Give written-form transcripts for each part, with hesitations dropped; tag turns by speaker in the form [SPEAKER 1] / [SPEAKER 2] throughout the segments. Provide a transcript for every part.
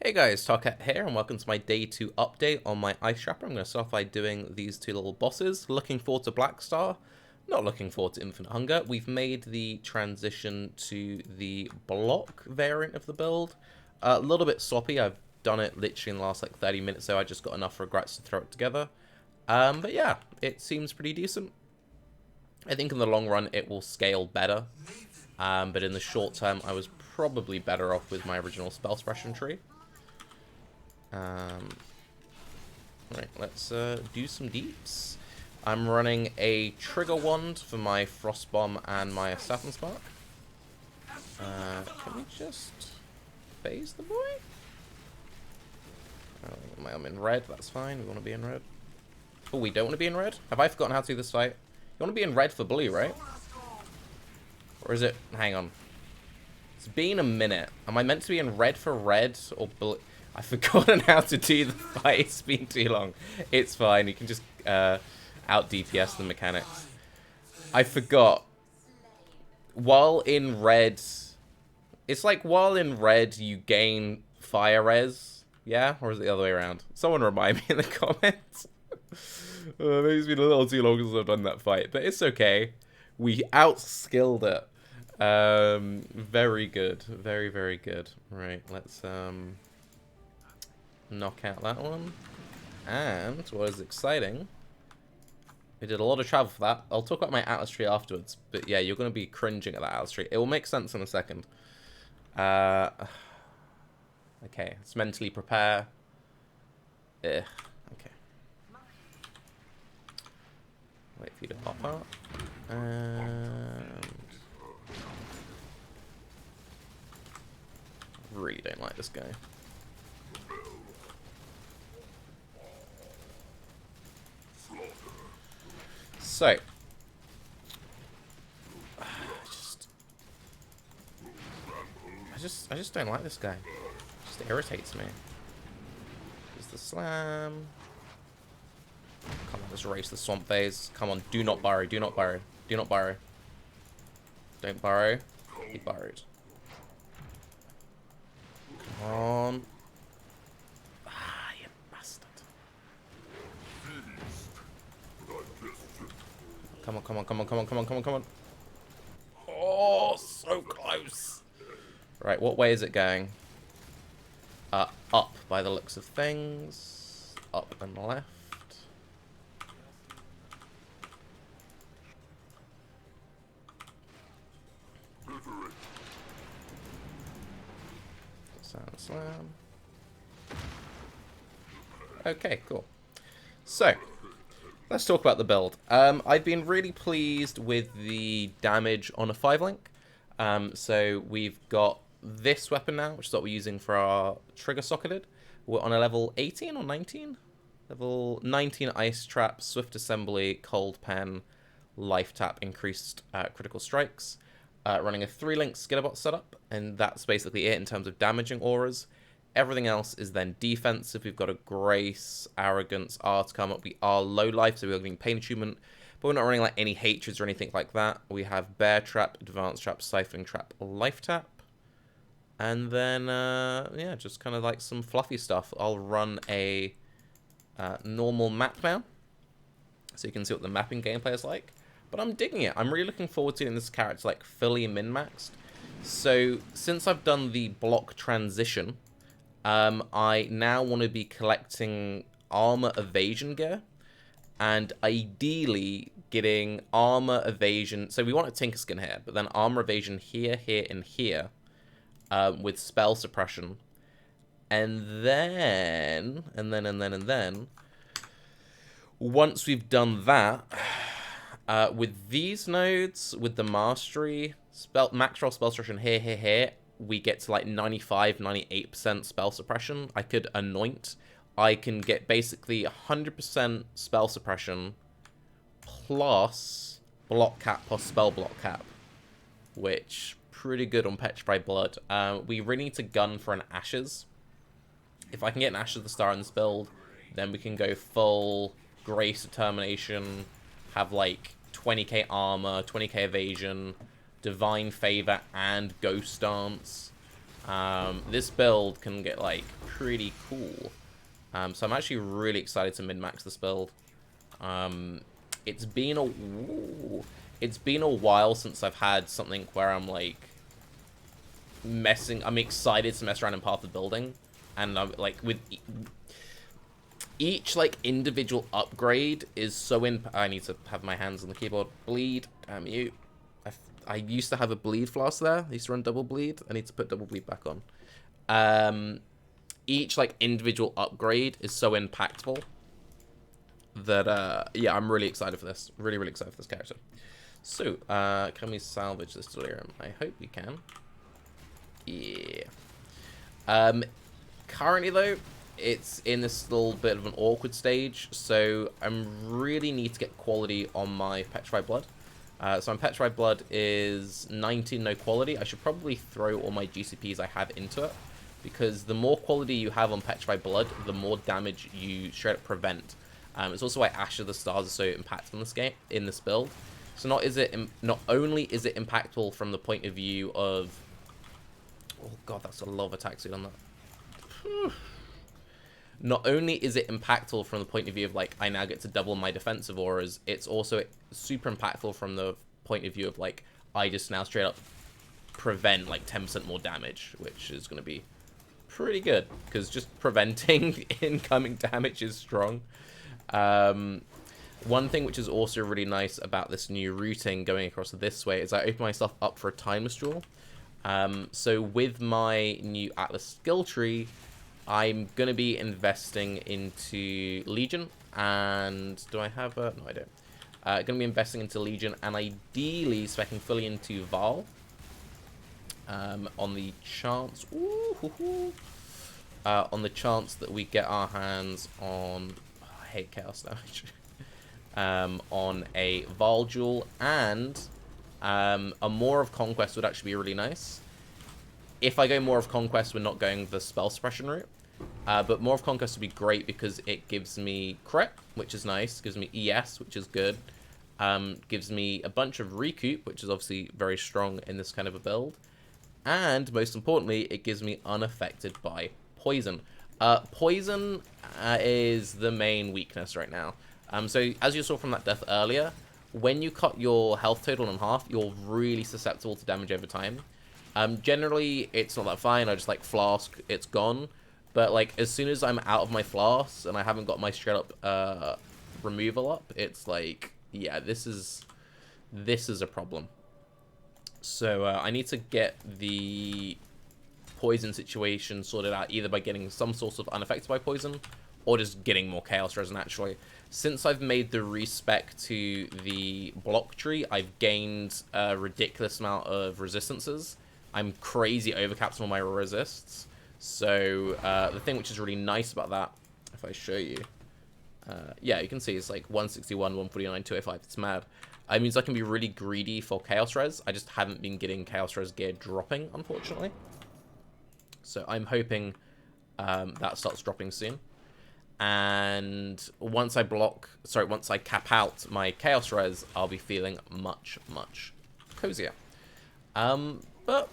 [SPEAKER 1] Hey guys, Tarke here, and welcome to my day 2 update on my Ice Trapper. I'm going to start by doing these two little bosses. Looking forward to Black Star, not looking forward to Infinite Hunger. We've made the transition to the block variant of the build. A little bit sloppy. I've done it literally in the last 30 minutes, so I just got enough regrets to throw it together. But yeah, it seems pretty decent. I think in the long run it will scale better, but in the short term I was probably better off with my original spell suppression tree. Right, let's do some deeps. I'm running a trigger wand for my frost bomb and my Saturn spark. Can we just phase the boy? Oh, I'm in red, that's fine. We want to be in red. Oh, we don't want to be in red? Have I forgotten how to do this fight? You want to be in red for blue, right? Or is it... Hang on. It's been a minute. Am I meant to be in red for red or blue? I've forgotten how to do the fight. It's been too long. It's fine. You can just out DPS the mechanics. I forgot. While in red... It's like while in red you gain fire res. Yeah? Or is it the other way around? Someone remind me in the comments. Maybe it's been a little too long since I've done that fight. But it's okay. We outskilled it. Very good. Very, very good. Right, let's... knock out that one. And what is exciting, we did a lot of travel for that. I'll talk about my Atlas tree afterwards, but yeah, you're going to be cringing at that Atlas tree. It will make sense in a second. Okay, let's mentally prepare. Okay. Wait for you to pop up. And... really don't like this guy. So, I just don't like this guy. It just irritates me. There's the slam. Come on, let's race the swamp phase. Come on, do not burrow, do not burrow, do not burrow. Don't burrow. He burrowed. Come on. Come on, come on, come on, come on, come on, come on, come on. Oh, so close. Right, what way is it going? Up by the looks of things. Up and left. Sound slam. Okay, cool. So, let's talk about the build. I've been really pleased with the damage on a 5-link. So we've got this weapon now, which is what we're using for our trigger socketed. We're on a level 18 or 19? Level 19 Ice Trap, Swift Assembly, Cold Pen, Life Tap, Increased Critical Strikes. Running a 3-link Skitterbot setup, and that's basically it in terms of damaging auras. Everything else is then defensive. We've got a Grace, Arrogance, Art come up. We are low life, so we're getting Pain Attunement, but we're not running any Hatreds or anything like that. We have Bear Trap, Advanced Trap, Siphoning Trap, Life Tap. And then, yeah, just kind of some fluffy stuff. I'll run a normal map now, so you can see what the mapping gameplay is like. But I'm digging it. I'm really looking forward to getting this character fully min-maxed. So, since I've done the block transition, I now want to be collecting armor evasion gear, and ideally getting armor evasion. So we want a Tinkerskin here, but then armor evasion here, here, and here, with spell suppression, and then once we've done that, with these nodes, with the mastery max roll spell suppression here, here, here. We get to 95, 98% spell suppression. I could anoint. I can get basically 100% spell suppression plus block cap plus spell block cap, which pretty good on Petrified Blood. We really need to gun for an Ashes. If I can get an Ashes of the Star in this build, then we can go full Grace Determination, have 20k armor, 20k evasion, Divine Favor, and Ghost Dance. This build can get pretty cool. So I'm actually really excited to min-max this build. It's been a while since I've had something where I'm like I'm excited to mess around in Path of Building, and I'm like with each like individual upgrade is so I need to have my hands on the keyboard. Bleed, damn you. I used to have a bleed flask there. I used to run double bleed. I need to put double bleed back on. Each like individual upgrade is so impactful that yeah, I'm really excited for this. Really excited for this character. So, can we salvage this delirium? I hope we can. Yeah. Currently though, it's in this little bit of an awkward stage, so I really need to get quality on my Petrified Blood. So my Petrified Blood is 19 no quality. I should probably throw all my GCPs I have into it, because the more quality you have on Petrified Blood, the more damage you straight up prevent. It's also why Ash of the Stars is so impactful in this game, in this build. So not only is it impactful from the point of view of, oh god, that's a lot of attack suit on that. Not only is it impactful from the point of view of like I now get to double my defensive auras, it's also super impactful from the point of view of like I just now straight up prevent like 10% more damage, which is going to be pretty good because just preventing incoming damage is strong. One thing which is also really nice about this new routing going across this way is I open myself up for a timeless duel. So with my new Atlas skill tree, I'm going to be investing into Legion, and do I have a... no, I don't. Going to be investing into Legion, and ideally speccing fully into Val. On the chance... on the chance that we get our hands on... oh, I hate Chaos damage. On a Val duel, and a More of Conquest would actually be really nice. If I go More of Conquest, we're not going the spell suppression route. But More of Conquest would be great because it gives me crit, which is nice. Gives me ES, which is good. Gives me a bunch of recoup, which is obviously very strong in this kind of a build. And most importantly, it gives me unaffected by poison. Poison is the main weakness right now. So as you saw from that death earlier, when you cut your health total in half, you're really susceptible to damage over time. Generally, it's not that fine. I just like flask, it's gone. But like as soon as I'm out of my flasks and I haven't got my straight up removal up, it's like, yeah, this is a problem. So I need to get the poison situation sorted out either by getting some sort of unaffected by poison or just getting more chaos res naturally. Since I've made the respec to the block tree, I've gained a ridiculous amount of resistances. I'm crazy overcapped on all my resists. So the thing which is really nice about that, if I show you, yeah, you can see it's like 161, 149, 205. It's mad. It means I can be really greedy for Chaos Res. I just haven't been getting Chaos Res gear dropping, unfortunately. So I'm hoping that starts dropping soon. And once I cap out my Chaos Res, I'll be feeling much cozier. But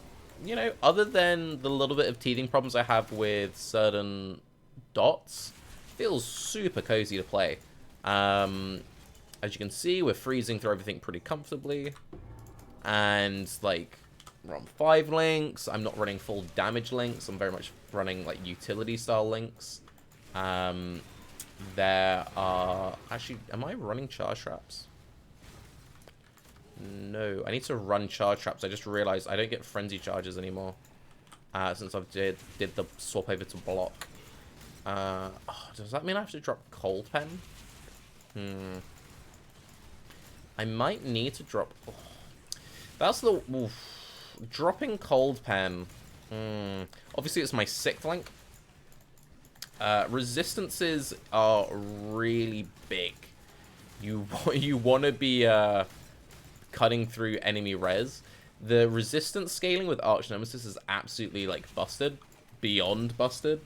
[SPEAKER 1] you know, other than the little bit of teething problems I have with certain dots, feels super cozy to play. As you can see, we're freezing through everything pretty comfortably. And, like, we're on 5 links. I'm not running full damage links. I'm very much running, like, utility-style links. There are... actually, am I running charge traps? No, I need to run charge traps. I just realized I don't get frenzy charges anymore since I've did the swap over to block. Oh, does that mean I have to drop cold pen? I might need to drop... oh, that's the... oof. Dropping cold pen. Obviously, it's my 6th link. Resistances are really big. You want to be... cutting through enemy res. The resistance scaling with Archnemesis is absolutely like busted, beyond busted,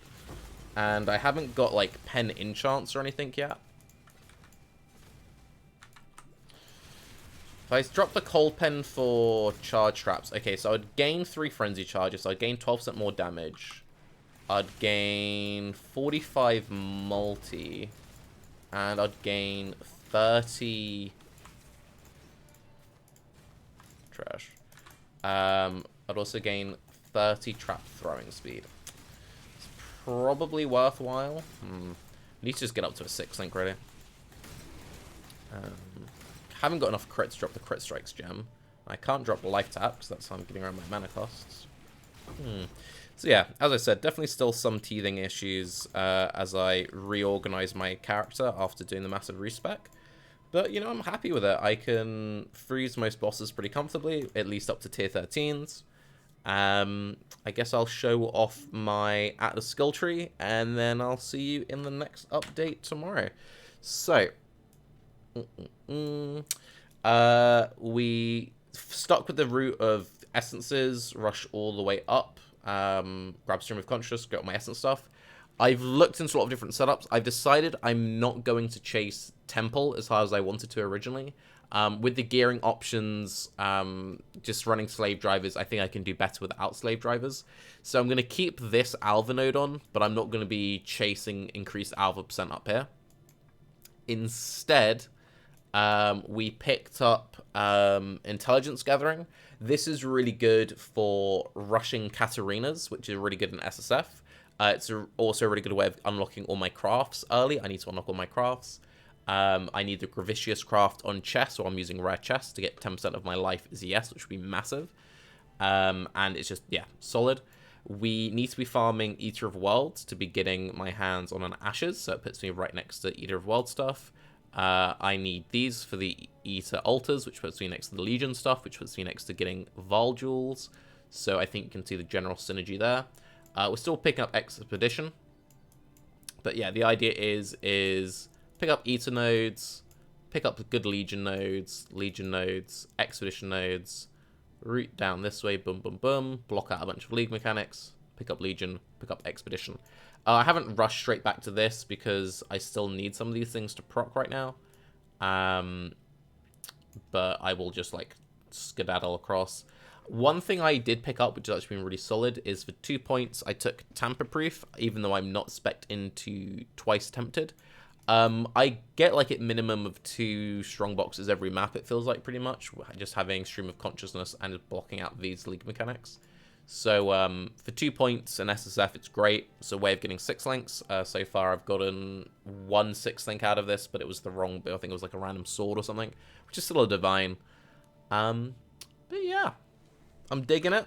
[SPEAKER 1] and I haven't got like pen enchants or anything yet. If I drop the cold pen for charge traps, okay, so I'd gain 3 frenzy charges, so I'd gain 12% more damage. I'd gain 45 multi, and I'd gain 30 trash. I'd also gain 30 trap throwing speed. It's probably worthwhile. Need to just get up to a 6 link, really. Haven't got enough crit to drop the crit strikes gem. I can't drop life tap because that's how I'm getting around my mana costs. So yeah, as I said, definitely still some teething issues as I reorganize my character after doing the massive respec. But, you know, I'm happy with it. I can freeze most bosses pretty comfortably, at least up to tier 13s. I guess I'll show off my Atlas skill tree, and then I'll see you in the next update tomorrow. So, we stuck with the route of essences, rush all the way up, grab Stream of Conscious, get all my essence stuff. I've looked into a lot of different setups. I've decided I'm not going to chase Temple as hard as I wanted to originally. With the gearing options, just running slave drivers, I think I can do better without slave drivers. So I'm going to keep this Alva node on, but I'm not going to be chasing increased Alva percent up here. Instead, we picked up Intelligence Gathering. This is really good for rushing Katarinas, which is really good in SSF. It's also a really good way of unlocking all my crafts early. I need to unlock all my crafts. I need the Gravicious craft on chest, so I'm using rare chest to get 10% of my life as yes, which would be massive. And it's just, yeah, solid. We need to be farming Eater of Worlds to be getting my hands on an Ashes, so it puts me right next to Eater of Worlds stuff. I need these for the Eater Altars, which puts me next to the Legion stuff, which puts me next to getting Vol Jewels. So I think you can see the general synergy there. We're still picking up Expedition. But yeah, the idea is pick up Eater nodes, pick up the good Legion nodes, Expedition nodes, route down this way, boom, boom, boom, block out a bunch of League mechanics, pick up Legion, pick up Expedition. I haven't rushed straight back to this because I still need some of these things to proc right now. But I will just, like, skedaddle across. One thing I did pick up, which has actually been really solid, is for 2 points, I took Tamper-Proof, even though I'm not spec'd into Twice Tempted. I get, like, at minimum of 2 strong boxes every map, it feels like, pretty much, just having Stream of Consciousness and just blocking out these League mechanics. So, for 2 points in SSF, it's great. It's a way of getting 6 links. So far, I've gotten 1 6 link out of this, but it was the wrong bit. I think it was, like, a random sword or something, which is still a divine. But, yeah. I'm digging it.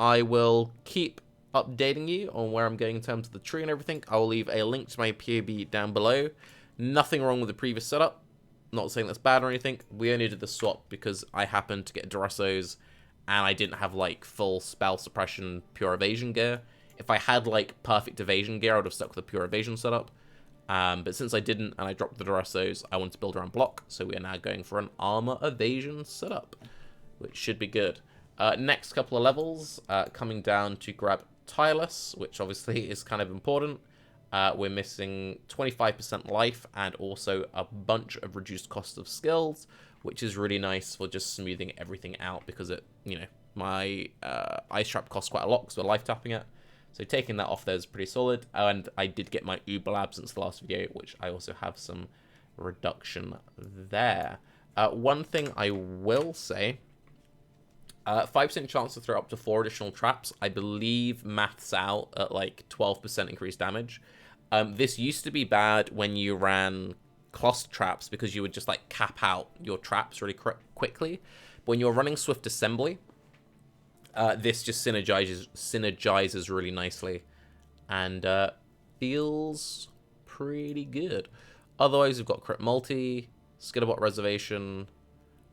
[SPEAKER 1] I will keep updating you on where I'm going in terms of the tree and everything. I will leave a link to my POB down below. Nothing wrong with the previous setup. Not saying that's bad or anything. We only did the swap because I happened to get Duressos and I didn't have, like, full spell suppression pure evasion gear. If I had, like, perfect evasion gear, I would have stuck with the pure evasion setup. But since I didn't and I dropped the Duressos, I wanted to build around block. So we are now going for an armor evasion setup, which should be good. Next couple of levels, coming down to grab Tireless, which obviously is kind of important. We're missing 25% life and also a bunch of reduced cost of skills, which is really nice for just smoothing everything out because it, you know, my Ice Trap costs quite a lot because we're life tapping it. So taking that off there is pretty solid. And I did get my Uber Lab since the last video, which I also have some reduction there. One thing I will say, 5% chance to throw up to 4 additional traps. I believe maths out at like 12% increased damage. This used to be bad when you ran cluster traps because you would just like cap out your traps really quickly. But when you're running Swift Assembly, this just synergizes really nicely and feels pretty good. Otherwise, we've got Crit Multi, Skitterbot Reservation,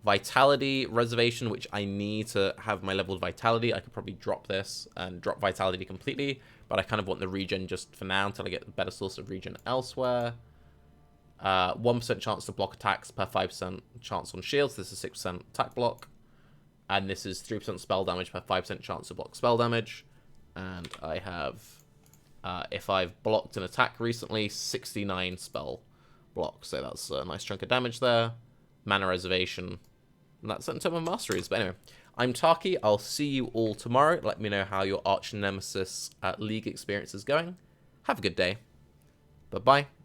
[SPEAKER 1] Vitality Reservation, which I need to have my leveled Vitality. I could probably drop this and drop Vitality completely, but I kind of want the regen just for now until I get a better source of regen elsewhere. 1% chance to block attacks per 5% chance on shields. This is 6% attack block. And this is 3% spell damage per 5% chance to block spell damage. And I have, if I've blocked an attack recently, 69 spell block. So that's a nice chunk of damage there. Mana Reservation. And that's certain type of masteries. But anyway, I'm Tarke. I'll see you all tomorrow. Let me know how your Archnemesis League experience is going. Have a good day. Bye-bye.